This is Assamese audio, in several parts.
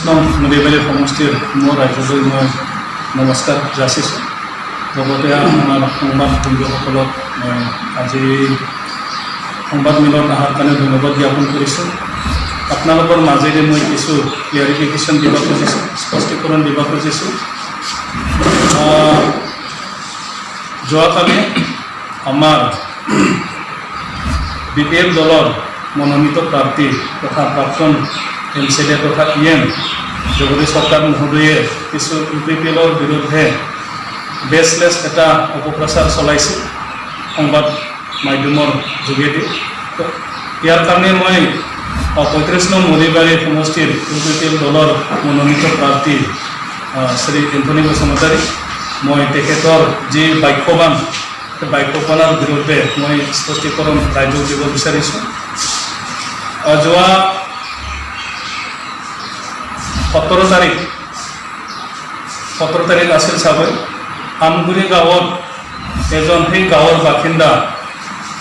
নং নদীবাৰী সমষ্টিৰ মোৰ ৰাইজলৈ মই নমস্কাৰ যাচিছোঁ। লগতে আমাৰ সংবাদ বন্ধুসকলক মই আজি সংবাদ মিলত অহাৰ কাৰণে ধন্যবাদ জ্ঞাপন কৰিছোঁ। আপোনালোকৰ মাজেৰে মই কিছু ক্লিয়াৰিফিকেশ্যন দিব খুজিছোঁ, স্পষ্টীকৰণ দিব খুজিছোঁ। যোৱাকালি আমাৰ BPF দলৰ মনোনীত প্ৰাৰ্থী তথা প্ৰাক্তন MCD তথা EM জগদীশ সৰকাৰ মহোদয়ে কিছু UPPLৰ বিৰুদ্ধে বেছলেছ এটা অপপ্ৰচাৰ চলাইছিল সংবাদ মাধ্যমৰ যোগেদি। ইয়াৰ কাৰণে মই 35 নং নদীবাৰী সমষ্টিৰ UPPL দলৰ মনোনীত প্ৰাৰ্থী শ্ৰী এন্থনী বসুমতাৰী মই তেখেতৰ যি বাক্যবান সেই বাক্যবানৰ বিৰুদ্ধে মই স্পষ্টীকৰণ ৰাইজক দিব বিচাৰিছোঁ। যোৱা 17 তাৰিখ আছিল চাগৈ আমগুৰি গাঁৱত এজন সেই গাঁৱৰ বাসিন্দা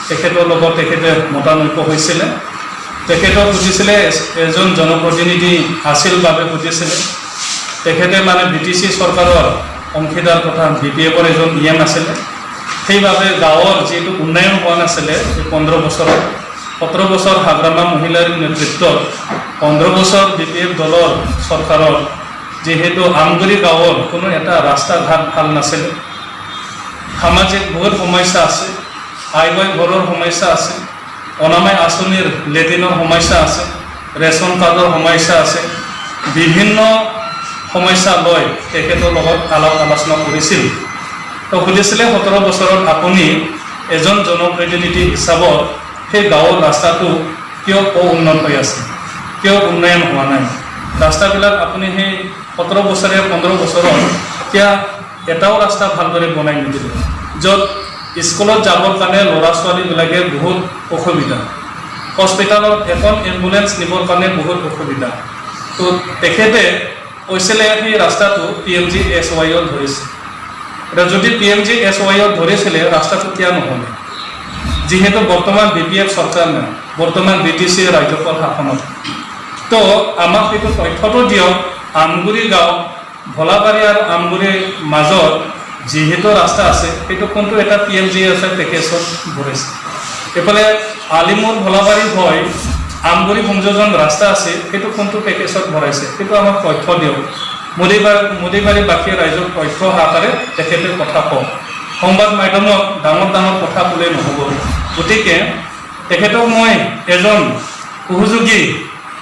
তেখেতৰ লগত তেখেতে মতানৈক্য হৈছিলে। তেখেতক সুধিছিলে, এজন জনপ্ৰতিনিধি আছিল বাবে সুধিছিলে। তেখেতে মানে BTC চৰকাৰৰ অংশীদাৰ তথা BPFৰ এজন EM আছিলে। সেইবাবে গাঁৱৰ যিটো উন্নয়ন হোৱা নাছিলে এই 15 বছৰত 17 বছৰ হাগ্ৰামা মহিলাৰ নেতৃত্বত 15 বছৰ BPF দলৰ চৰকাৰৰ যিহেতু আমগুৰি গাঁৱৰ কোনো এটা ৰাস্তা ঘাট ভাল নাছিলে, সামাজিক বহুত সমস্যা আছে, আই ঘৰৰ সমস্যা আছে, অনাময় আঁচনিৰ লেট্ৰিনৰ সমস্যা আছে, ৰেচন কাৰ্ডৰ সমস্যা আছে, বিভিন্ন সমস্যা লৈ তেখেতৰ লগত আলাপ আলোচনা কৰিছিল। তো সুধিছিলে 17 বছৰত আপুনি এজন জনপ্ৰতিনিধি হিচাপত সেই গাঁৱৰ ৰাস্তাটো কিয় উন্নত হৈ আছে, কিয় উন্নয়ন হোৱা নাই, ৰাস্তাবিলাক আপুনি সেই 17 বছৰে 15 বছৰত এতিয়া এটাও ৰাস্তা ভালদৰে বনাই নিদিলে, য'ত স্কুলত যাবৰ কাৰণে ল'ৰা ছোৱালীবিলাকে বহুত অসুবিধা, হস্পিটেলত এখন এম্বুলেঞ্চ নিবৰ কাৰণে বহুত অসুবিধা। তো তেখেতে কৈছিলে সেই ৰাস্তাটো PMGSYত ধৰিছে। এতিয়া যদি PMGSYত ধৰিছিলে ৰাস্তাটো কিয় নহ'লে, যিহেতু বৰ্তমান BPF চৰকাৰ নাই, বৰ্তমান BTC ৰাজ্যপাল শাসনত। তো আমাক সেইটো তথ্যটো দিয়ক, আমগুৰি গাঁও ভোলাবাৰী আৰু আমগুৰিৰ মাজত যিহেতু ৰাস্তা আছে সেইটো কোনটো এটা PMGSY পেকেজত ভৰাইছে। এইফালে আলিমুৰ ভোলাবাৰী হৈ আমগুৰি সংযোজন ৰাস্তা আছে সেইটো কোনটো পেকেজত ভৰাইছে, সেইটো আমাক তথ্য দিয়ক। নদীবাৰীবাসী ৰাইজক তথ্য আকাৰে তেখেতে কথা কওক। সংবাদ মাধ্যমত ডাঙৰ ডাঙৰ কথা ক'লে নহ'ব। গতিকে তেখেতক মই এজন সহযোগী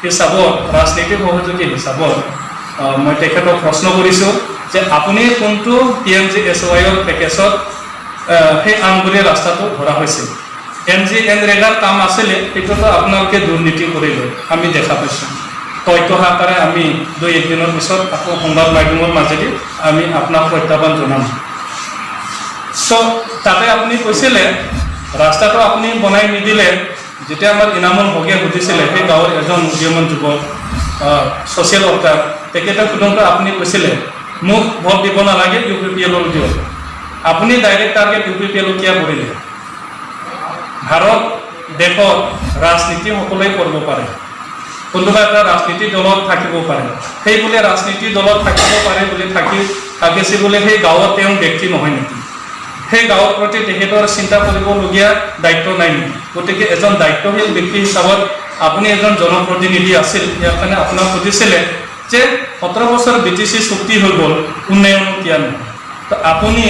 হিচাপত, ৰাজনীতিক সহযোগী হিচাপত মই তেখেতক প্ৰশ্ন কৰিছোঁ যে আপুনি কোনটো PMGSYৰ পেকেজত সেই আমগুৰি ৰাস্তাটো ধৰা হৈছিল। NGNৰেগাৰ কাম আছিলে, সেইটোতো আপোনালোকে দুৰ্নীতি কৰিলে আমি দেখা পাইছোঁ। তথ্য আকাৰে আমি 2-1 দিনৰ পিছত আকৌ সংবাদ মাধ্যমৰ মাজেদি আমি আপোনাক প্ৰত্যাহ্বান জনাম। চ' তাতে আপুনি কৈছিলে ৰাস্তাটো আপুনি বনাই নিদিলে। যেতিয়া আমাৰ ইনামুল হকে সুধিছিলে সেই গাঁৱৰ এজন উদীয়মান যুৱক ছ'চিয়েল ৱৰ্কাৰ, তেখেতে সোধোতে আপুনি কৈছিলে মোক ভোট দিব নালাগে, UPPLক দিয়ক। আপুনি ডাইৰেক্ট টাৰ্গেট UPPLক কিয় কৰিলে? ভাৰত দেশত ৰাজনীতি সকলোৱে কৰিব পাৰে, কোনোবা এটা ৰাজনীতি দলত থাকিব পাৰে, সেই বোলে ৰাজনীতি দলত থাকিব পাৰে বুলি থাকিছে বোলে সেই গাঁৱত তেওঁ ব্যক্তি নহয় নেকি? সেই গাঁৱৰ প্ৰতি তেখেতৰ চিন্তা কৰিবলগীয়া দায়িত্ব নাই নেকি? গতিকে এজন দায়িত্বশীল ব্যক্তি হিচাপত আপুনি এজন জনপ্ৰতিনিধি আছিল, ইয়াৰ কাৰণে আপোনাক সুধিছিলে যে 17 বছৰ BTC চুক্তি হৈ গ'ল, উন্নয়ন কিয় নহয়? তো আপুনি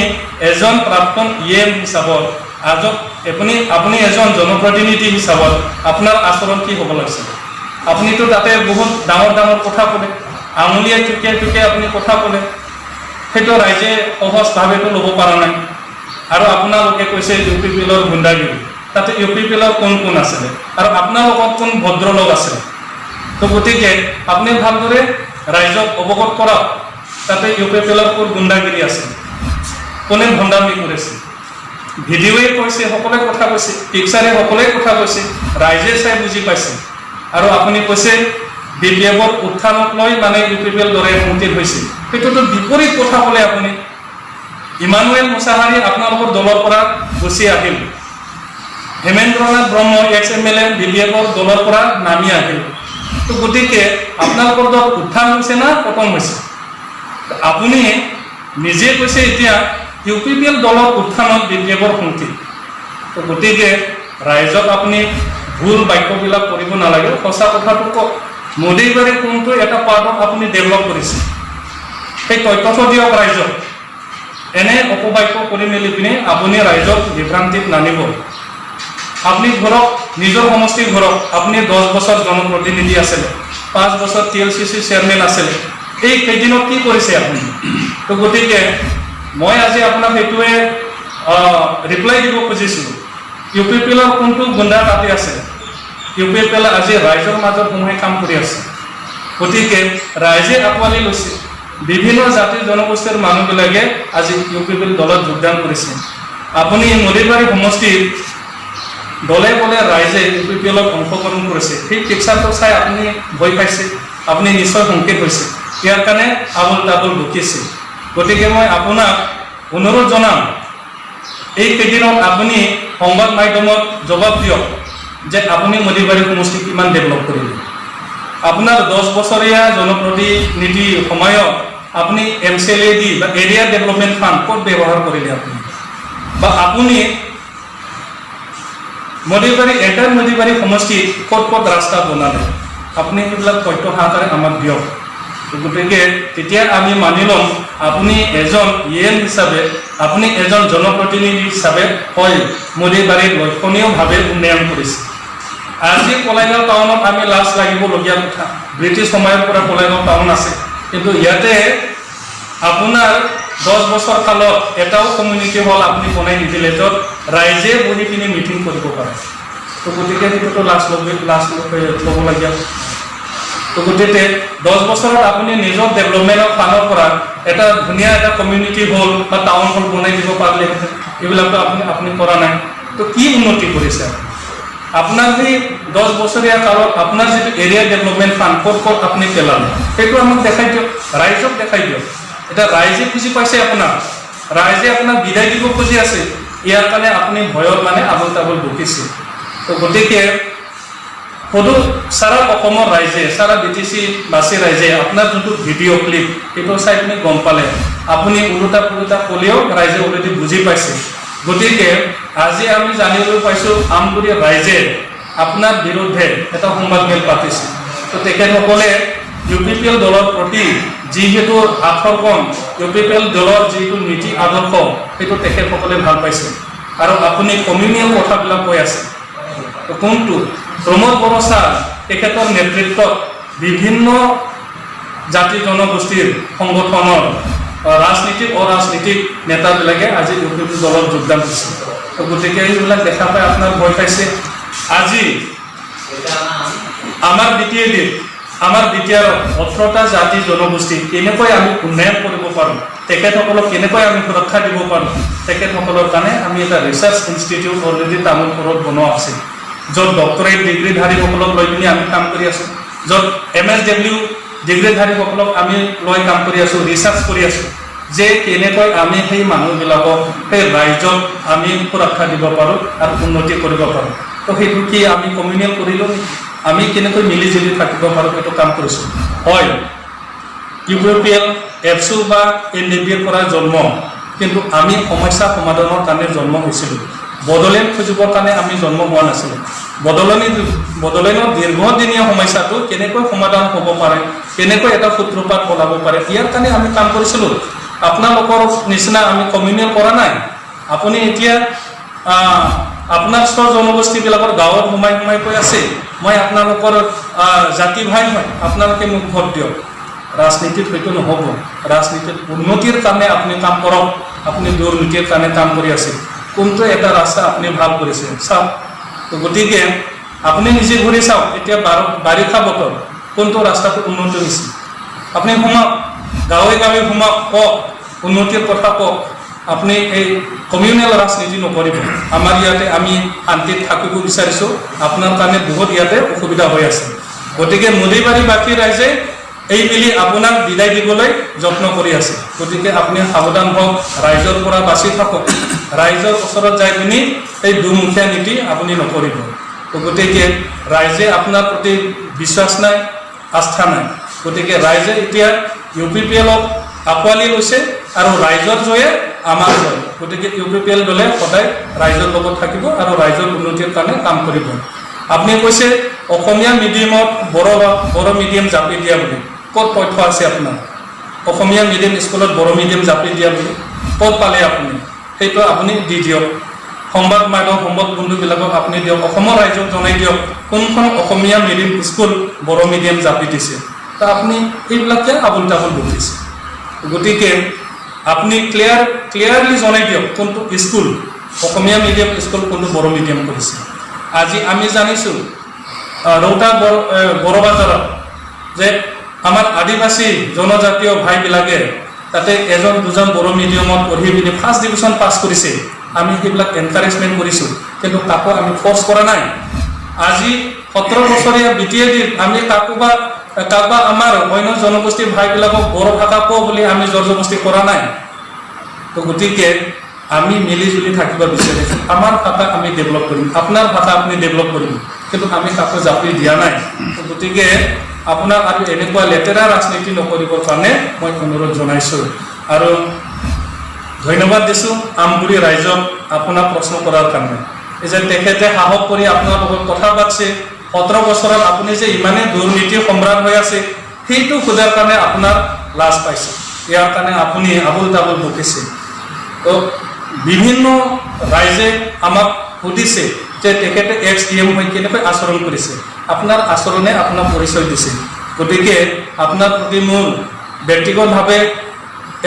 এজন প্ৰাক্তন EM হিচাপত আপুনি এজন জনপ্ৰতিনিধি হিচাপত আপোনাৰ আচৰণ কি হ'ব লাগিছিল? আপুনিতো তাতে বহুত ডাঙৰ ডাঙৰ কথা ক'লে, আঙুলিয়াই টুকিয়াই আপুনি কথা ক'লে, সেইটো ৰাইজে সহজভাৱেতো ল'ব পৰা নাই। আৰু আপোনালোকে কৈছে UPPLৰ গুণ্ডাগিৰি, তাতে UPPLৰ কোন আছিলে আৰু আপোনাৰ লগত কোন ভদ্ৰলোক আছিলে? তো গতিকে আপুনি ভালদৰে ৰাইজক অৱগত কৰক তাতে UPPLৰ কোন গুণ্ডাগিৰি আছে, কোনে ভণ্ডামি কৰিছে। ভিডিঅ'য়ে কৈছে, সকলোৱে কথা কৈছে, পিকচাৰে সকলোৱে কথা কৈছে, ৰাইজে চাই বুজি পাইছে। আৰু আপুনি কৈছে BPFৰ উত্থানক লৈ মানে UPPL দৰে সংকীৰ্ণ হৈছে, সেইটোতো বিপৰীত কথা ক'লে আপুনি। ইমানুৱেল মুছাহাৰী আপোনালোকৰ দলৰ পৰা গুচি আহিল, হেমেন্দ্ৰনাথ ব্ৰহ্ম ex MLA BPFৰ দলৰ পৰা নামি আহিল, তো গতিকে আপোনালোকৰ দল উত্থান হৈছে না পতন হৈছে আপুনি নিজে কৈছে এতিয়া UPPL দলৰ উত্থানত বিপ্লৱৰ সংকেত তো গতিকে ৰাইজক আপুনি ভুল বাক্যবিলাক কৰিব নালাগে সঁচা কথাটো কওক মোদীবাৰী কোনটো এটা পাৰ্টত আপুনি ডেভেলপ কৰিছে সেই তথ্য দিয়ক ৰাইজক এনে অপবাক্য কৰি মেলি পিনে আপুনি ৰাইজক বিভ্ৰান্তিত নানিব আপনি ঘৰক নিজৰ সমষ্টি ঘৰক আপনি 10 বছৰ জনপ্ৰতিনিধি আছিল 5 বছৰ TLCC চেয়াৰম্যান আছিল এই কেইদিনত কি কৰিছে আপুনি তো গতিকে মই আজি আপোনাক এটোৱে ৰিপ্লাই দিব খুজিছো UPPL ৰ কোনটো গুণ্ডা তাতে আছে UPPL আজি ৰাইজৰ মাজত সোমাই কাম কৰি আছে গতিকে ৰাইজে আকোৱালি লৈছে বিভিন্ন জাতি জনগোষ্ঠীৰ মানুহবিলাকে আজি UPPL দলত যোগদান কৰিছে আপুনি মৰিবাৰী সমষ্টিৰ দলে বলে ৰাইজে UPPL ত অংশগ্ৰহণ কৰিছে সেই পিকচাৰটো চাই আপুনি ভয় পাইছে আপুনি নিশ্চয় সংকেত হৈছে ইয়াৰ কাৰণে আবুল তাবুল বকিছে গতিকে মই আপোনাক অনুৰোধ জনাম এই কেইদিনত আপুনি সংবাদ মাধ্যমত জবাব দিয়ক যে আপুনি মৰিবাৰী সমষ্টি কিমান ডেভেলপ কৰিলে আপোনাৰ 10 বছৰীয়া জনপ্ৰতিনিধি সময়ত আপুনি MCLAD বা এৰিয়া ডেভেলপমেন্ট ফান্ড ক'ত ব্যৱহাৰ কৰিলে আপুনি বা আপুনি মৰিবাৰী এটাৰ মৰিবাৰী সমষ্টি ক'ত ক'ত ৰাস্তা বনালে আপুনি এইবিলাক তথ্য সহকাৰে আমাক দিয়ক গতিকে তেতিয়া আমি মানি ল'ম আপুনি এজন EM হিচাপে আপুনি এজন জনপ্ৰতিনিধি হিচাপে হয় মৰিবাৰীৰ লক্ষণীয়ভাৱে উন্নয়ন কৰিছে আজি কলাইগাঁও টাউনত আমি লাজ লাগিবলগীয়া কথা ব্ৰিটিছ সময়ৰ পৰা কলাইগাঁও টাউন আছে কিন্তু ইয়াতে আপোনাৰ 10 বছৰ কালত এটাও কমিউনিটি হল আপুনি বনাই নিদিলে য'ত ৰাইজে বহি কিনে মিটিং কৰিব পাৰে তো গতিকে সেইটো লাজ ল'বলগীয়া তো গতিকে 10 বছৰত আপুনি নিজৰ ডেভেলপমেন্টৰ ফালৰ পৰা এটা ধুনীয়া এটা কমিউনিটি হল বা টাউন হল বনাই দিব পাৰিলে এইবিলাকতো আপুনি কৰা নাই তো কি উন্নতি কৰিছে আপোনাৰ এই 10 বছৰীয়া কালত আপোনাৰ যে এৰিয়া ডেভেলপমেন্ট ফান্ড ক'ত আপুনি পেলালে সেইটো আমাক দেখাই দিয়ক ৰাইজক দেখাই দিয়ক এটা ৰাইজে খুজি পাইছে আপোনাক ৰাইজে আপোনাক বিদায় দিব খুজি আছে ইয়াৰ কাৰণে আপুনি ভয়ৰ মানে আবল তাবল বকিছে তো গতিকে সদু সাৰা অসমৰ ৰাইজে সাৰা BTC বাসী ৰাইজে আপোনাৰ যোনটো ভিডিঅ' ক্লিপ সেইটো চাই আপুনি গম পালে আপুনি উলটা পুলটা কলিও ৰাইজে অলৰেডি বুজি পাইছে গতিকে আজি আমি জানিবলৈ পাইছো আমগুৰি ৰাইজে আপোনাৰ বিৰুদ্ধে এটা সংবাদমেল পাতিছে তো তেখেতসকলে UPPL দলৰ প্ৰতি যিহেতু আখৰকণ UPPL দলৰ যিটো নীতি আদৰ্শ সেইটো তেখেতসকলে ভাল পাইছে আৰু আপুনি কমিউনিয়েল কথাবিলাক কৈ আছে তো কোনটো প্ৰমোদ বৰছা তেখেতৰ নেতৃত্বত বিভিন্ন জাতি জনগোষ্ঠীৰ সংগঠনৰ ৰাজনীতিক অৰাজনীতিক নেতাবিলাকে আজি UPPL দলত যোগদান কৰিছে তো গতিকে এইবিলাক দেখা পাই আপোনাৰ ভয় পাইছে আজি আমাৰ দ্বিতীয় 18টা জাতি জনগোষ্ঠী কেনেকৈ আমি উন্নয়ন কৰিব পাৰোঁ তেখেতসকলক কেনেকৈ আমি সুৰক্ষা দিব পাৰোঁ তেখেতসকলৰ কাৰণে আমি এটা ৰিচাৰ্চ ইনষ্টিটিউট অলৰেডি তামোলপুৰত বনোৱা আছে য'ত ডক্টৰেট ডিগ্ৰীধাৰীসকলক লৈ পিনি আমি কাম কৰি আছোঁ য'ত MSW ডিগ্ৰীধাৰীসকলক আমি লৈ কাম কৰি আছোঁ ৰিচাৰ্চ কৰি আছোঁ যে কেনেকৈ আমি সেই মানুহবিলাকক সেই ৰাইজক আমি সুৰক্ষা দিব পাৰোঁ আৰু উন্নতি কৰিব পাৰোঁ তো সেইটো কি আমি কমিউনিয়েল কৰিলোঁ আমি কেনেকৈ মিলি জুলি থাকিব পাৰোঁ সেইটো কাম কৰিছোঁ হয় UPPL এপছু বা NDPৰ পৰা জন্ম কিন্তু আমি সমস্যা সমাধানৰ কাৰণে জন্ম হৈছিলোঁ বদলেন খুজিবৰ কাৰণে আমি জন্ম হোৱা নাছিলোঁ বদলেনৰ দীৰ্ঘদিনীয়া সমস্যাটো কেনেকৈ সমাধান হ'ব পাৰে কেনেকৈ এটা সূত্ৰপাত ওলাব পাৰে ইয়াৰ কাৰণে আমি কাম কৰিছিলোঁ আপোনালোকৰ নিচিনা আমি কমিউনিয়েল কৰা নাই আপুনি এতিয়া আপোনাৰ স্বৰ জনগোষ্ঠীবিলাকৰ গাঁৱত সোমাই কৈ আছে মই আপোনালোকৰ জাতি ভাই হয় আপোনালোকে মোক ভোট দিয়ক ৰাজনীতিত হয়তো নহ'ব ৰাজনীতিত উন্নতিৰ কাৰণে আপুনি কাম কৰক আপুনি দুৰ্নীতিৰ কাৰণে কাম কৰি আছে কোনটো এটা ৰাস্তা আপুনি ভাল কৰিছে চাওক তো গতিকে আপুনি নিজে ঘূৰি চাওক এতিয়া বাৰিষা বতৰ কোনটো ৰাস্তাটো উন্নতি হৈছে আপুনি সোমাওক গাঁৱে গাঁৱে সোমাওক কওক উন্নতিৰ কথা কওক আপুনি এই কমিউনিয়েল ৰাজনীতি নকৰিব আমাৰ ইয়াতে আমি শান্তিত থাকিব বিচাৰিছোঁ আপোনাৰ কাৰণে বহুত ইয়াতে অসুবিধা হৈ আছে গতিকে মৰিবাৰীবাসী ৰাইজে এই মিলি আপোনাক বিদায় দিবলৈ যত্ন কৰি আছে গতিকে আপুনি সাৱধান হওক ৰাইজৰ পৰা বাচি থাকক ৰাইজৰ ওচৰত যাই পিনি এই দুমুখীয়া নীতি আপুনি নকৰিব তো গতিকে ৰাইজে আপোনাৰ প্ৰতি বিশ্বাস নাই, আস্থা নাই। গতিকে ৰাইজে এতিয়া UPPLক আঁকোৱালি লৈছে আৰু ৰাইজৰ জয়ে আমাৰ জয়। গতিকে UPPL দলে সদায় ৰাইজৰ লগত থাকিব আৰু ৰাইজৰ উন্নতিৰ কাৰণে কাম কৰিব। আপুনি কৈছে অসমীয়া মিডিয়ামত বড় মিডিয়াম জাপি দিয়া বুলি, ক'ত তথ্য আছে আপোনাৰ? অসমীয়া মিডিয়াম স্কুলত বড় মিডিয়াম জাপি দিয়া বুলি ক'ত পালে আপুনি? সেইটো আপুনি দি দিয়ক। সংবাদ মাধ্যম সংবাদ বন্ধুবিলাকক আপুনি দিয়ক, অসমৰ ৰাইজক জনাই দিয়ক কোনখন অসমীয়া মিডিয়াম স্কুল বড় মিডিয়াম জাপি দিছে। তো আপুনি এইবিলাকে আবুল তাবুল বকিছে। গতিকে আপুনি ক্লিয়াৰলি জনাই দিয়ক কোনটো স্কুল অসমীয়া মিডিয়াম স্কুল, কোনটো বড় মিডিয়াম কৰিছে। আজি আমি জানিছোঁ ৰৌতা বড় বাজাৰত যে আমাৰ আদিবাসী জনজাতীয় ভাইবিলাকে তাতে এজন দুজন বড় মিডিয়ামত পঢ়ি পিনি ফাৰ্ষ্ট ডিভিজন পাছ কৰিছে। আমি সেইবিলাক এনকাৰেজমেণ্ট কৰিছোঁ, কিন্তু কাকো আমি ফ'ৰ্চ কৰা নাই। আজি 17 বছৰীয়া BTADত আমি কাৰোবা আমাৰ অন্য জনগোষ্ঠীৰ ভাইবিলাকক বড়ো ভাষা কওঁ বুলি আমি জোৰ জবৰদস্তি কৰা নাই। তো গতিকে আমি মিলিজুলি থাকিব বিচাৰিছোঁ। আমাৰ ভাষা আমি ডেভেলপ কৰিম, আপোনাৰ ভাষা আপুনি ডেভেলপ কৰিম, কিন্তু আমি কাকো জাপি দিয়া নাই। গতিকে আপোনাক আৰু এনেকুৱা লেতেৰা ৰাজনীতি নকৰিবৰ কাৰণে মই অনুৰোধ জনাইছোঁ আৰু ধন্যবাদ দিছোঁ আমগুৰি ৰাইজক আপোনাক প্ৰশ্ন কৰাৰ কাৰণে। এই যে তেখেতে সাহস কৰি আপোনাৰ লগত কথা পাতিছে, 17 বছৰত আপুনি যে ইমানেই দুৰ্নীতি সম্ৰাট হৈ আছে, সেইটো খোজাৰ কাৰণে আপোনাৰ লাজ পাইছে। ইয়াৰ কাৰণে আপুনি আবুল তাবুল বকিছে। তো বিভিন্ন ৰাইজে আমাক সুধিছে যে তেখেতে ex-DM হৈ কেনেকৈ আচৰণ কৰিছে। আপোনাৰ আচৰণে আপোনাক পৰিচয় দিছে। গতিকে আপোনাৰ প্ৰতি মোৰ ব্যক্তিগতভাৱে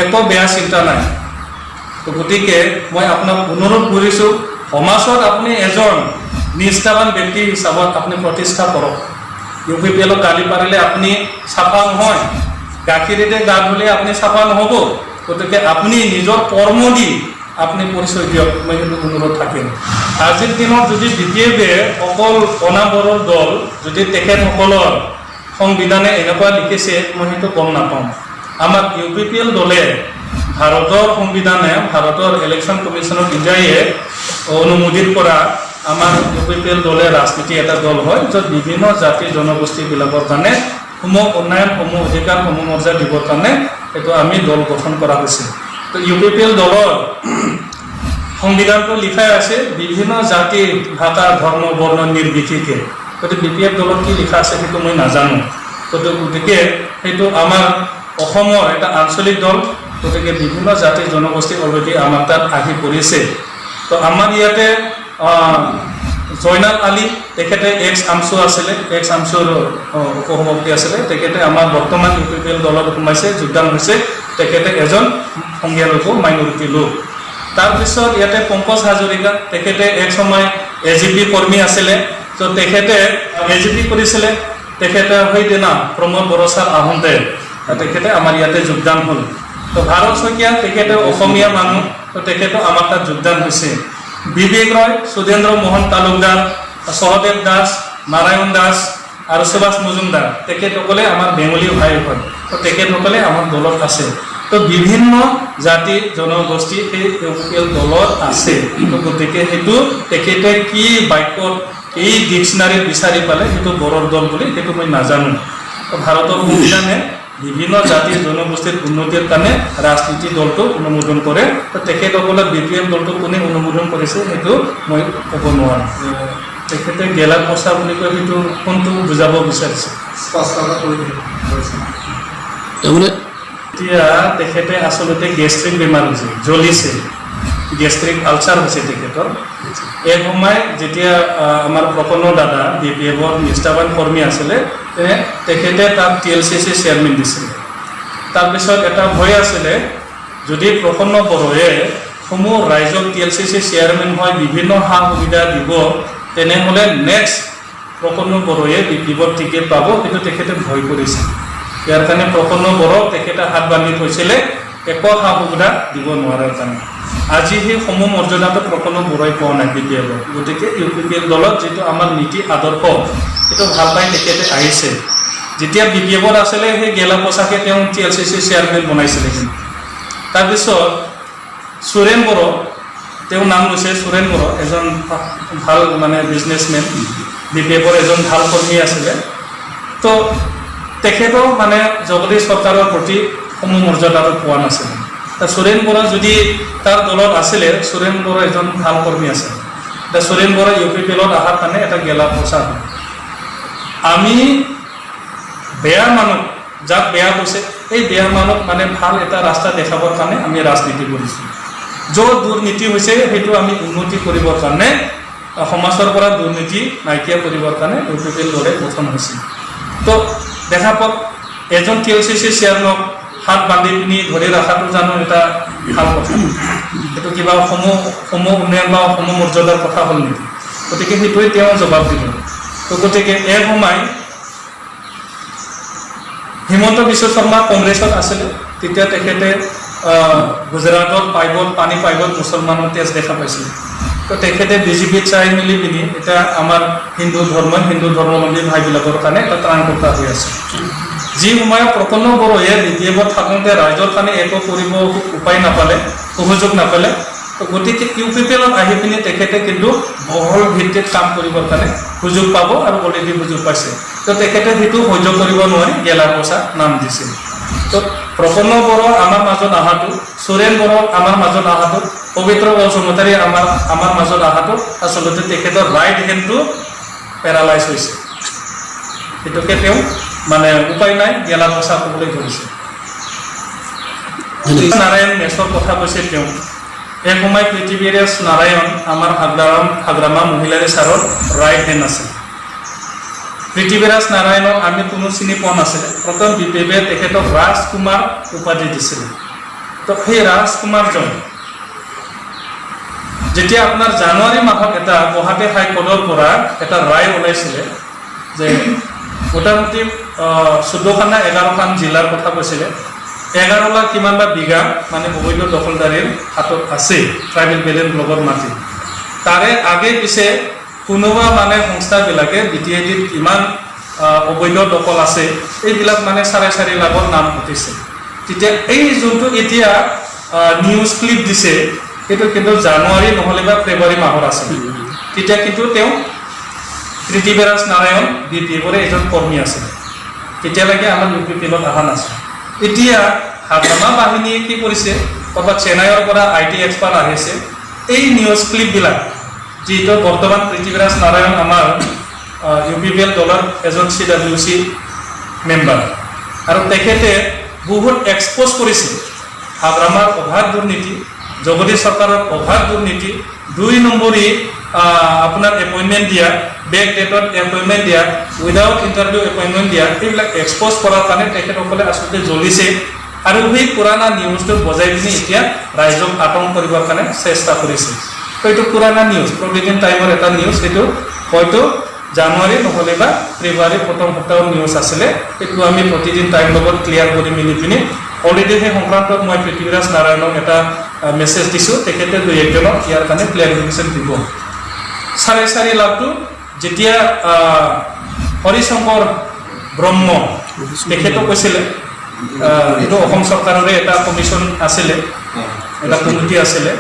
একো বেয়া চিন্তা নাই। তো গতিকে মই আপোনাক অনুৰোধ কৰিছোঁ, সমাজত আপুনি এজন নিষ্ঠাবান ব্যক্তি হিচাপত আপুনি প্ৰতিষ্ঠা কৰক। UPPLক গালি পাৰিলে আপুনি চাফা নহয়, গাখীৰেৰে গা ধুলে আপুনি চাফা নহ'ব। গতিকে আপুনি নিজৰ কৰ্ম দি আপুনি পৰিচয় দিয়ক, মই সেইটো অনুৰোধ থাকিম। আজিৰ দিনত যদি BTADে অকল অনাবৰৰ দল, যদি তেখেতসকলৰ সংবিধানে এনেকুৱা লিখিছে মই সেইটো গম নাপাওঁ। আমাৰ UPPL দলে ভাৰতৰ সংবিধানে, ভাৰতৰ ইলেকশ্যন কমিশ্যন অফ ইণ্ডিয়ায়ে অনুমোদিত কৰা আমাৰ UPPL দলে ৰাজনীতি এটা দল হয়, য'ত বিভিন্ন জাতি জনগোষ্ঠীবিলাকৰ কাৰণে সমূহ উন্নয়ন, সমূহ অধিকাৰ, সমূহ মৰ্যাদা দিবৰ কাৰণে এইটো আমি দল গঠন কৰা হৈছে। তো UPPL দলৰ সংবিধানটো লিখাই আছে বিভিন্ন জাতি, ভাষা, ধৰ্ম, বৰ্ণ নিৰ্বিশেষে। গতিকে BPF দলত কি লিখা আছে সেইটো মই নাজানো। গতিকে সেইটো আমাৰ অসমৰ এটা আঞ্চলিক দল। গতিকে বিভিন্ন জাতি জনগোষ্ঠী অলৰেডি আমাৰ তাত আহি পৰিছে। তো আমাৰ ইয়াতে জয়নাল আলী, তেখেতে ex-AMSU আছিলে, ex-AMSUৰ উপসভাপতি আছিলে। তেখেতে আমাৰ বৰ্তমান UPPL দলত সোমাইছে, যোগদান হৈছে। তেখেতে এজন সংখ্যালঘু মাইনৰিটি লোক। তাৰপিছত ইয়াতে পংকজ হাজৰিকা, তেখেতে এক সময় AGP কৰ্মী আছিলে। তো তেখেতে AGP কৰিছিলে। তেখেতে সেইদিনা প্ৰমোদ বড়োচাৰ আহোঁতে তেখেতে আমাৰ ইয়াতে যোগদান হ'ল। তো ভাৰত শইকীয়া, তেখেতে অসমীয়া মানুহ, তো তেখেতো আমাৰ তাত যোগদান হৈছে। বিবেক ৰয়, সুধেন্দ্ৰ মোহন তালুকদাৰ, সহদেৱ দাস, নাৰায়ণ দাস আৰু সুভাষ মজুমদাৰ, তেখেতসকলে আমাৰ বেংগলী ভাই হয়। তো তেখেতসকলে আমাৰ দলত আছে। তো বিভিন্ন জাতি জনগোষ্ঠী সেই UPPL দলত আছে। তো গতিকে সেইটো তেখেতে কি বাক্যত এই ডিকশ্যনাৰীত বিচাৰি পালে সেইটো বড়োৰ দল বুলি সেইটো মই নাজানো। তো ভাৰতৰ সংবিধানে বিভিন্ন জাতি জনগোষ্ঠীৰ উন্নতিৰ কাৰণে ৰাজনীতি দলটো অনুমোদন কৰে। তো তেখেতসকলৰ BPF দলটো কোনে অনুমোদন কৰিছে সেইটো মই ক'ব নোৱাৰোঁ। তেখেতে গেলা পচা বুলি কয়, সেইটো কোনটো বুজাব বিচাৰিছে? তাৰমানে এতিয়া তেখেতে আচলতে গেষ্ট্ৰিক বেমাৰ হৈছে, জ্বলিছে, গেষ্ট্ৰিক আলচাৰ হৈছে তেখেতৰ। এই সময় যেতিয়া আমাৰ প্ৰপন্ন দাদা BPFৰ নিষ্ঠাবান কৰ্মী আছিলে, তেখেতে তাক TLCC চেয়াৰমেন দিছিলে। তাৰপিছত এটা ভয় আছিলে, যদি প্ৰপন্ন বড়োৱে সমূহ ৰাইজক TLCC চেয়াৰমেন হয়, বিভিন্ন সা সুবিধা দিব, তেনেহ'লে নেক্সট প্ৰপন্ন বড়োৱে BPFৰ টিকেট পাব, সেইটো তেখেতে ভয় কৰিছে। ইয়াৰ কাৰণে প্ৰপন্ন বড়োক তেখেতে হাত বান্ধি থৈছিলে একো সা সুবিধা দিব নোৱাৰাৰ কাৰণে। আজি সেই সমূহ মৰ্যাদাটো প্ৰপন্ন বড়োই পোৱা নাই BPFৰ। গতিকে UPPL দলত যিটো আমাৰ নীতি আদৰ্শ সেইটো ভাল পাই তেখেতে আহিছে। যেতিয়া BPFত আছিলে সেই গেলা পচাকে তেওঁ TLCC চেয়াৰমেন বনাইছিলে। কিন্তু তাৰপিছত সুৰেন বড়ো, তেওঁৰ নাম লৈছে সুৰেন বড়ো, এজন ভাল মানে বিজনেছমেন, BPFৰ এজন ভাল কৰ্মী আছিলে। তো তেখেতো মানে জগদীশ চৰকাৰৰ প্ৰতি সমমৰ্যাদাটো পোৱা নাছিল সুৰেন বৰা যদি তাৰ দলত আছিলে সুৰেন বৰা এজন ভাল কৰ্মী আছে সুৰেন বৰা UPPL অহাৰ কাৰণে এটা গেলা পইচা আমি বেয়া মানুহ যাক বেয়া কৈছে এই বেয়া মানুহ মানে ভাল এটা ৰাস্তা দেখাবৰ কাৰণে আমি ৰাজনীতি কৰিছোঁ য'ত দুৰ্নীতি হৈছে সেইটো আমি উন্নতি কৰিবৰ কাৰণে সমাজৰ পৰা দুৰ্নীতি নাইকিয়া কৰিবৰ কাৰণে UPPL দলে গঠন হৈছিল তো দেখা পাওক এজন TLCC চেয়াৰমেনক হাত বান্ধি পিনি ধৰি ৰখাটো জানো এটা ভাল কথা এইটো কিবা সম উন্নয়ন বা সমমৰ্যাদাৰ কথা হ'ল নেকি গতিকে সেইটোৱে তেওঁ জবাব দিব তো গতিকে এই সময় হিমন্ত বিশ্ব শৰ্মা কংগ্ৰেছত আছিলে তেতিয়া তেখেতে গুজৰাটত পানী পাইপত মুছলমানৰ তেজ দেখা পাইছিলে তো তেখেতে BJPত চাই মিলি পিনি এতিয়া আমাৰ হিন্দু ধৰ্মাৱলম্বী ভাইবিলাকৰ কাৰণে এটা ত্ৰাণকৰ্তা হৈ আছে যি সময়ত প্ৰপন্ন বড়োৱে BPF থাকোঁতে ৰাইজৰ কাৰণে একো কৰিব উপায় নাপালে সুযোগ নাপালে তো গতিকে UPPL আহি পিনি তেখেতে কিন্তু বহল ভিত্তিত কাম কৰিবৰ কাৰণে সুযোগ পাব আৰু অলৰেডি সুযোগ পাইছে তো তেখেতে সেইটো সহ্য কৰিব নোৱাৰি গেলা পইচা নাম দিছিল তো প্ৰপন্ন বড়ো আমাৰ মাজত অহাটো সুৰেন বড়ো আমাৰ মাজত অহাটো পবিত্ৰ বসুমতাৰী আমাৰ মাজত অহাটো আচলতে তেখেতৰ ৰাইট হেণ্ডটো পেৰালাইজ হৈছে সেইটোকে তেওঁ মানে উপায় নাই গেলা পইচা ক'বলৈ ধৰিছে নাৰায়ণ মেছৰ কথা কৈছে তেওঁ এক সময় পৃথিৱীৰাজ নাৰায়ণ আমাৰ হাগ্ৰামা মহিলাৰী ছাৰৰ ৰাইট হেণ্ড আছিল পৃথিৱীৰাজ নাৰায়ণক আমি কোনো চিনি পোৱা নাছিলে প্ৰথম BPFে তেখেতক ৰাজকুমাৰ উপাধি দিছিলে তো সেই ৰাজকুমাৰজন যেতিয়া আপোনাৰ জানুৱাৰী মাহত এটা গুৱাহাটী হাইকোৰ্টৰ পৰা এটা ৰায় ওলাইছিলে যে মোটামুটি 14খানা 11খন জিলাৰ কথা কৈছিলে 11 লাখ কিমান বা বিঘা মানে অবৈধ দখলদাৰীৰ হাতত আছে ট্ৰাইবেল বেলেঞ্চ ব্লকৰ মাটি তাৰে আগে পিছে কোনোবা মানে সংস্থাবিলাকে BTIDত কিমান অবৈধ দখল আছে এইবিলাক মানে 4.5 লাখৰ নাম উঠিছে তেতিয়া এই যোনটো এতিয়া নিউজ ক্লিপ দিছে সেইটো কিন্তু জানুৱাৰী নহ'লে বা ফেব্ৰুৱাৰী মাহৰ আছে তেতিয়া কিন্তু তেওঁ পৃথিৱীৰাজ নাৰায়ণ BPFৰে এজন কৰ্মী আছিলে তেতিয়ালৈকে আমাৰ UPPLত অহা নাছিল এতিয়া হাগ্ৰামা বাহিনীয়ে কি কৰিছে ক'ৰবাত চেন্নাইৰ পৰা IT এক্সপাৰ্ট আহিছে এই নিউজ ক্লিপবিলাক যিটো বৰ্তমান পৃথিৱীৰাজ নাৰায়ণ আমাৰ UPPL দলৰ এজন CWC মেম্বাৰ আৰু তেখেতে বহুত এক্সপ'জ কৰিছে হাগ্ৰামাৰ অভাৱ দুৰ্নীতি জগদীশ চৰকাৰৰ অভাৱ দুৰ্নীতি 2 নম্বৰী আপোনাৰ এপইণ্টমেণ্ট দিয়া বেক ডেটত এপইণ্টমেণ্ট দিয়া উইদাউট ইণ্টাৰভিউ এপইণ্টমেণ্ট দিয়া এইবিলাক এক্সপ'জ কৰাৰ কাৰণে তেখেতসকলে আচলতে জ্বলিছে আৰু সেই পুৰণা নিউজটো বজাই পিনি এতিয়া ৰাইজক আতংক কৰিবৰ কাৰণে চেষ্টা কৰিছে তো এইটো পুৰণা নিউজ প্ৰভিডেণ্ট টাইমৰ এটা নিউজ এইটো হয়তো জানুৱাৰী নহ'লে বা ফেব্ৰুৱাৰী প্ৰথম সপ্তাহৰ নিউজ আছিলে এইটো আমি প্ৰতিদিন টাইম লগত ক্লিয়াৰ কৰি মিলি পিনি অলৰেডি সেই সংক্ৰান্তত মই পৃথিৱীৰাজ নাৰায়ণক এটা মেছেজ দিছোঁ তেখেতে 2-1জনক ইয়াৰ কাৰণে ক্লিয়াৰিফিকেশ্যন দিব 4.5 লাখটো যেতিয়া হৰিশংকৰ ব্ৰহ্ম তেখেতো কৈছিলে এইটো অসম চৰকাৰৰে এটা কমিশ্যন আছিলে এটা কমিটি আছিলে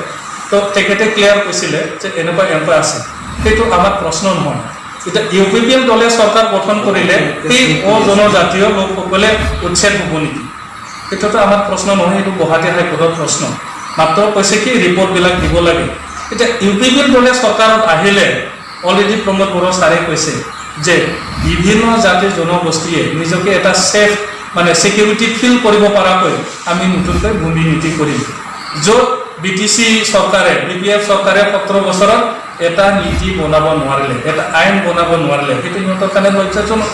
তো তেখেতে ক্লিয়াৰ কৈছিলে যে এনেকুৱা আছে সেইটো আমাৰ প্ৰশ্ন নহয় এতিয়া UPPL দলে চৰকাৰ গঠন কৰিলে সেই জনজাতীয় লোকসকলে উচ্ছেদ হ'ব নেকি এইটোতো আমাৰ প্ৰশ্ন নহয় এইটো গুৱাহাটী হাইকোৰ্টৰ প্ৰশ্ন মাত্ৰ কৈছে কি ৰিপৰ্টবিলাক দিব লাগে এতিয়া UPPL দলে চৰকাৰত আহিলে অলৰেডি প্ৰমোদ বড়ো ছাৰে কৈছে যে বিভিন্ন জাতি জনগোষ্ঠীয়ে নিজকে এটা সেফ মানে সিকিউৰিটি ফিল কৰিব পৰাকৈ আমি নতুনকৈ ভূমি নীতি কৰিম য'ত BTC চৰকাৰে BPF চৰকাৰে 17 বছৰত এটা নীতি বনাব নোৱাৰিলে এটা আইন বনাব নোৱাৰিলে সেইটো সিহঁতৰ কাৰণে লজ্জাজনক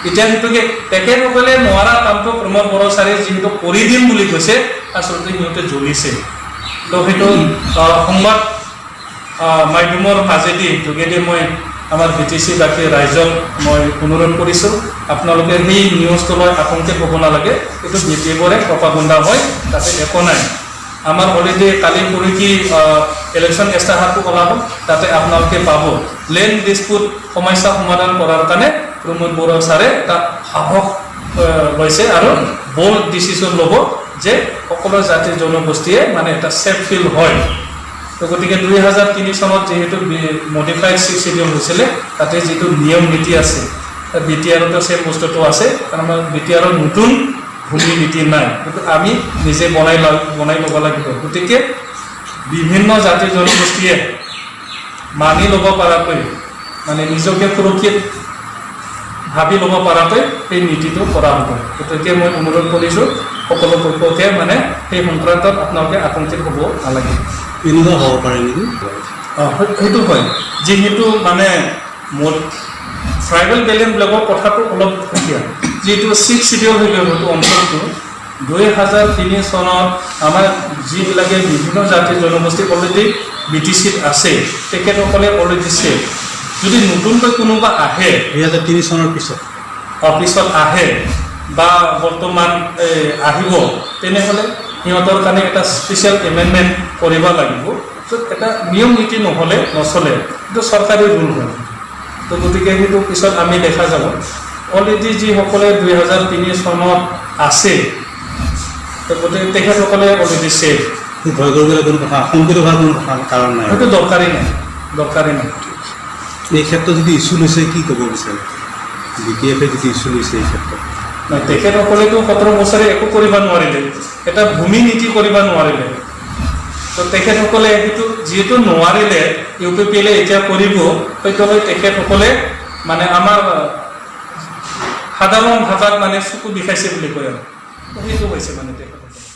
এতিয়া সেইটোকে তেখেতসকলে নোৱাৰা কামটো প্ৰমোদ বড়ো ছাৰে যিহেতু কৰি দিম বুলি কৈছে আচলতে সিহঁতে জ্বলিছে তো সেইটো সংবাদ মাধ্যমৰ মাজেদি যোগেদি মই আমাৰ BTC বাকী ৰাইজক মই অনুৰোধ কৰিছোঁ আপোনালোকে সেই নিউজটো লৈ আতংকিত হ'ব নালাগে এইটো BPFৰে প্ৰপাগাণ্ডা হয় তাতে একো নাই আমাৰ অলৰেডি কালি পৰহি ইলেকশ্যন ইস্তাহাৰটো ওলাব তাতে আপোনালোকে পাব লেণ্ড ডিস্পিউট সমস্যা সমাধান কৰাৰ কাৰণে প্ৰমোদ বড়ো ছাৰে এটা সাহস লৈছে আৰু বোল্ড ডিচিশ্যন ল'ব যে সকলো জাতি জনগোষ্ঠীয়ে মানে এটা সেফ ফিল হয় তো গতিকে 2003 চনত যেহেতু মডিফাইড 6 শিডিউল হৈছিলে তাতে যিটো নিয়ম নীতি আছে BTRতো চেম বস্তুটো আছে, কাৰণ আমাৰ BTRৰ নতুন ভূমি নীতি নাই, কিন্তু আমি নিজে বনাই ল'ব লাগিব। গতিকে বিভিন্ন জাতি জনগোষ্ঠীয়ে মানি ল'ব পৰাকৈ, মানে নিজকে সুৰক্ষিত ভাবি ল'ব পৰাকৈ এই নীতিটো কৰা হ'ব। গতিকে মই অনুৰোধ কৰিছোঁ সকলো পক্ষকে মানে সেই সংক্ৰান্তত আপোনালোকে আতংকিত হ'ব নালাগে। এনেকুৱা হ'ব পাৰে নেকি? সেইটো হয়, যিহেতু মানে ট্ৰাইবেল বেলেঞ্চবিলাকৰ কথাটো অলপ সুকীয়া। যিহেতু 6 শিডিউল হৈ গ'ল সেইটো অঞ্চলটো 2003 চনত আমাৰ যিবিলাকে বিভিন্ন জাতি জনগোষ্ঠী অলৰেডি BTCত আছে, তেখেতসকলে অলৰেডি ছেফ। যদি নতুনকৈ কোনোবা আহে 2003 চনৰ পিছত আহে বা বৰ্তমান আহিব, তেনেহ'লে সিহঁতৰ কাৰণে এটা স্পেচিয়েল এমেণ্ডমেণ্ট কৰিব লাগিব। য'ত এটা নিয়ম নীতি নহ'লে নচলে, সেইটো চৰকাৰী ৰুল হয়। তো গতিকে সেইটো পিছত আমি দেখা যাব। অলৰেডি যিসকলে 2003 চনত আছে, তো গতিকে তেখেতসকলে অলৰেডি ছেফ। ভয় কৰিবলৈ কোনো কথা, আতংকিত হোৱাৰ কোনো কাৰণ নাই, সেইটো দৰকাৰী নাই। এই ক্ষেত্ৰত যদি ইছ্যু লৈছে কি ক'ব বিচাৰে BTFে যদি ইছ্যু লৈছে এই ক্ষেত্ৰত? তেখেতসকলেতো 17 বছৰে একো কৰিব নোৱাৰিলে, এটা ভূমি নীতি কৰিব নোৱাৰিলে। তো তেখেতসকলে সেইটো যিহেতু নোৱাৰিলে, UPPL এতিয়া কৰিব, সেইটোলৈ তেখেতসকলে মানে আমাৰ সাধাৰণ ভাষাত মানে চকু বিষাইছে বুলি কয় আৰু সেইটো হৈছে মানে তেখেতসকলে।